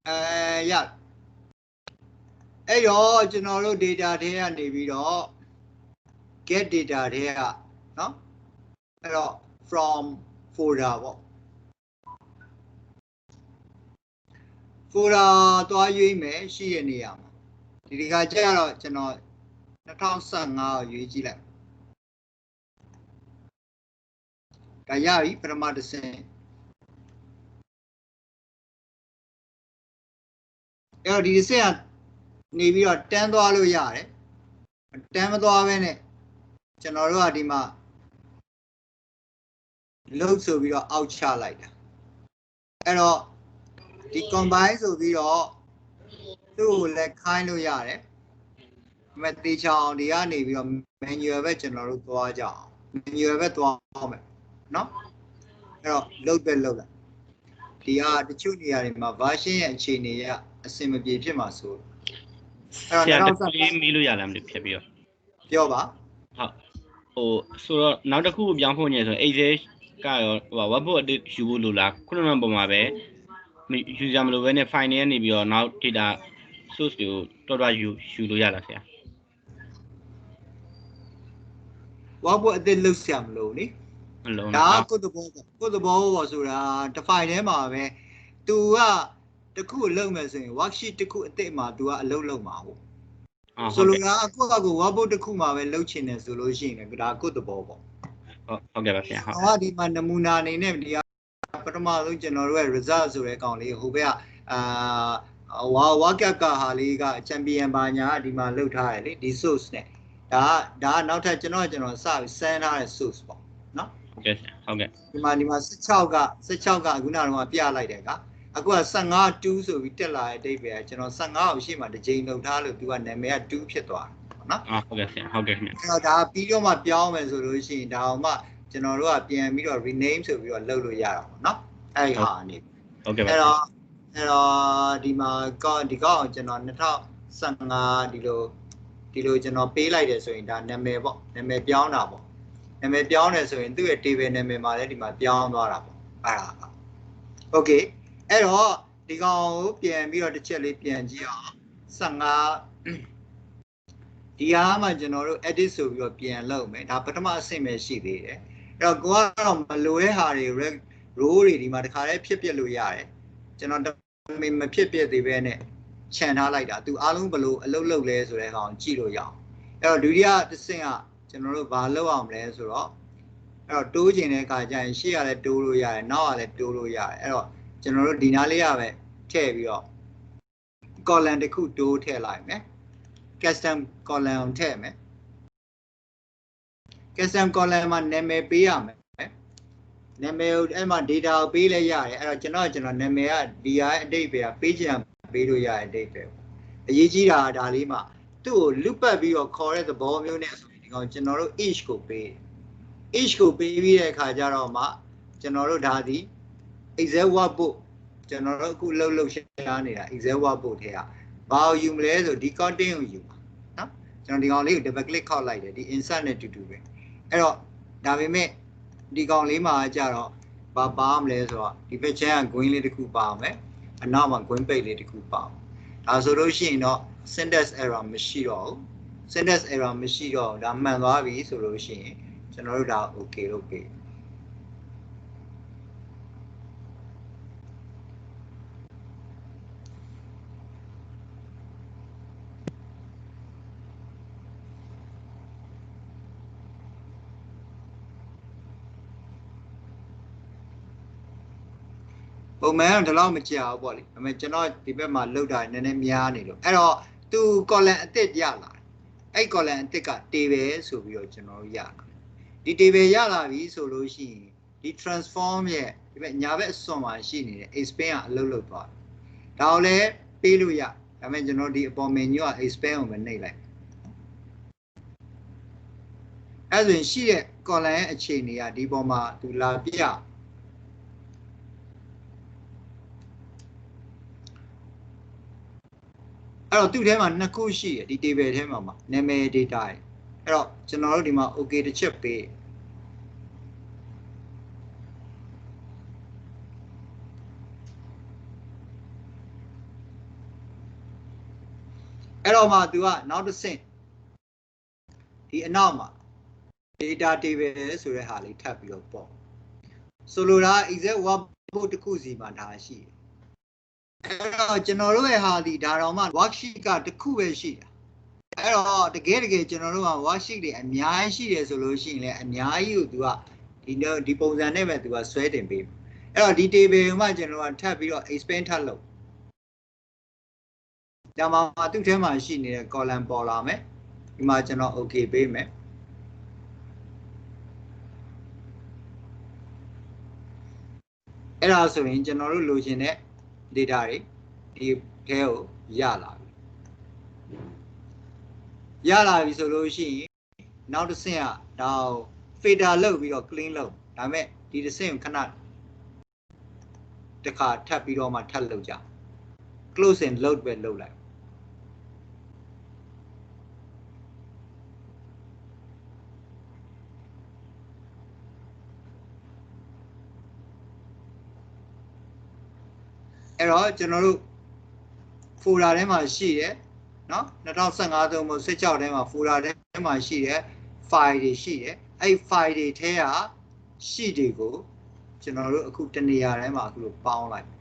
Yeah. Hey, yo, general data here, maybe get data here, no? From folder. Folder, to you may see any yam. Did you get out, general? The town sun now, you see that. Kayari, Pramata saying. Yeah, did you say maybe a $10 yard? $10 general Adima. Looks of your outside like that. Hello, the combines of your two like kind of yard. Met the child, the army, your menu of general to our job. Menu of it to our home. No? Hello, look below. The junior in my version and chini, a similar Jima so. Yoba? So now the cool young pony is AJ Kyle, what about the Shulula? Couldn't remember my bed. You when they find any of your now did a so still to you Shuluyala. What would they look some lonely? Good the ball was to find him of it. To the cool low messing, what she to cool tema to a low mao. So, what about the Kuma and Lochin and Solution? But I could the ball. Okay, how did my Namuna name the Patama general results of a county who were Wakaka Haliga, Champion Banya, the man looked highly, the sauce. Da not a general service, send her a sauce. No? Okay. The man was Sachauga, Gunnar, Pia like that. I go a sang out two so we tell I David, sang out she might the Jane of Talo to one and may have two Pietwa. Okay. That video my piano solution down my general PM rename so we are low yard. No? I honey. Okay. Hello, the god, the god, general Natal, sang Dilo general pay like this so in that name piano. And my piano so into a TV name my piano. Okay. Hello, the god, PM, the chili PNG, sangဒီအားမှကျွန်တော်တို့ edit ဆိုပြီးတော့ပြန်လုပ်မယ်ဒါပထမအဆင့်ပဲရှိသေးတယ်အဲ့တော့ကိုကတော့မလိုတဲ့ဟာတွေ row တွေဒီမှာတခါတည်းဖြစ်ပြလို့ရတယ်ကျွန်တော်မဖြစ်ပြသေးပဲနဲ့ခြံထားလိုက်တာသူအားလုံးဘယ်လိုအလုပ်လုပ်လဲဆိုတဲ့ကောင်ကြည့်လို့ရအောင်အဲ့တော့ဒုတိယတစ်ဆင့်ကကျွန်တော်တို့ဘာလုပ်အောင်လဲဆိုတော့အဲ့တော့တိုးကျင်တဲ့အခါကျရင်ရှေ့ကလည်းတိုးလို့ရတယ်နောက်ကလည်းတိုးလို့ရတယ်အဲ့တော့ကျွန်တော်တို့ဒီနားလေးရပဲထည့်ပြီးတော့ column တစ်ခုတိုးထည့်လိုက်မယ်custom column ထည့်မယ် custom column မှာနာမည်ပေးရမယ်နာမည်ကိုအဲ့မှာ data ကိုပေးလဲရတယ်အဲ့တော့ကျွန်တော်နာမည်ကဒီဟာအတိတ်ပဲပေးချင်ပေးလို့ရတဲ့အတိတ်ပဲအရေးကြီးတာဒါလေးမှာသူ့ကို loop ပတ်ပြီးတော့ခေါ်တဲ့သဘောမျိုးနဲ့ဆိုရင်ဒီကောင်ကျွန်တော်တို့ each ကိုပေးပြီးတဲ့အခါကျတော့မှကျွန်တော်တို့ဒါဒီ Excel workbook ကျွန်တော်တို့အခုလှုပ်ရှားနေတာ Excel workbook ထဲကဘာကိုယူမလဲဆိုဒီ content ကိုယူပါနော်ကျွန်တော်ဒီကောင်လေးကို double click ခောက်လိုက်တယ်ဒီ insert နဲ့တူတူပဲအဲ့တော့ဒါပေမဲ့ဒီကောင်လေးမှာကြတော့ဘာပါမလဲဆိုတော့ဒီ page က green လေးတစ်ခုပါမယ်အနောက်မှာ green page လေးတစ်ခုပါဒါဆိုလို့ရှိရင်တော့ syntax error မရှိတော့ဘူး syntax error မရှိတော့ဒါမှန်သွားပြီဆိုလို့ရှိရင်ကျွန်တော်တို့ဒါ okay လုပ်ပေးပုံမှန်တော့ဒီလောက်မကြာဘူးပေါ့လေဒါပေမဲ့ကျွန်တော်ဒီဘက်မှာလောက်တာနည်းနည်းများနေလို့အဲ့တော့သူ column အသစ်ရလာအဲ့ column အသစ်က table ဆိုပြီးတော့ကျွန်တော်တို့ရလာဒီ table ရလာပြီဆိုလို့ရှိရင်ဒီ transform ရဲ့ဒီဘက်ညာဘက်အစွန်မှာရှိနေတဲ့ expand ကအလုပ်လုပ်သွားတယ်ဒါကိုလည်းပေးလို့ရဒါပေမဲ့ကျွန်တော်ဒီအပေါ် menu က expand ကိုပဲနှိပ်လိုက်အဲ့ဆိုရင်ရှိတဲ့ column ရဲ့အခြေအနေကဒီပေါ်မှာသူလာပြအဲ့တော့သူ့ထဲမှာနှစ်ခုရှိတယ်ဒီ table ထဲမှာနာမည် data တွေအဲ့တော့ကျွန်တော်တို့ဒီမှာ okay တစ်ချက်ပေး အဲ့တော့မှ तू ကနောက်တစ်ဆင့်ဒီအနောက်မှာ data table ဆိုတဲ့ဟာလေးထပ်ပြီးတော့ပေါ့ဆိုလိုတာ exact workbook တစ်ခုစီမှာဒါရှိတယ်အဲ့တော့ကျွန်တော်တို့ရဲ့ဟာဒီဒါတော့မှ worksheet ကတစ်ခုပဲရှိတာအဲ့တော့တကယ်ကျွန်တော်တို့က worksheet တွေအများကြီးရှိတယ်ဆိုလို့ရှိရင်လည်းအများကြီးကို तू ကဒီပုံစံနဲ့ပဲ तू ကဆွဲတင်ပေးအဲ့တော့ဒီ table ကိုမှကျွန်တော်ကထပ်ပြီးတော့ expand ထပ်လုပ်ဒါမှသူ့ထဲမှာရှိနေတဲ့ column ပေါ်လာမယ်ဒီမှာကျွန်တော် okay ပေးမယ်အဲ့ဒါဆိုရင်ကျွန်တော်တို့လိုချင်တဲ့ data တွေဒီထဲကိုရလာပြီဆိုလို့ရှိရင်နောက်တစ်ဆင့်ကဒါကို filter လုပ်ပြီးတော့ clean လုပ်ဒါပေမဲ့ဒီတစ်ဆင့်ကိုခဏတစ်ခါထပ်ပြီးတော့မှထပ်လုပ်ကြ close and load ပဲလုပ်လိုက်အဲ့တော့ကျွန်တော်တို့ folder ထဲမှာရှိတယ်နော်2015သုံးဖို့16ထဲမှာ folder ထဲမှာရှိတယ် file တွေရှိတယ်အဲ့ file တွေထဲက sheet တွေကိုကျွန်တော်တို့အခုတနေရာထဲမှာအခုလိုပေါင်းလိုက်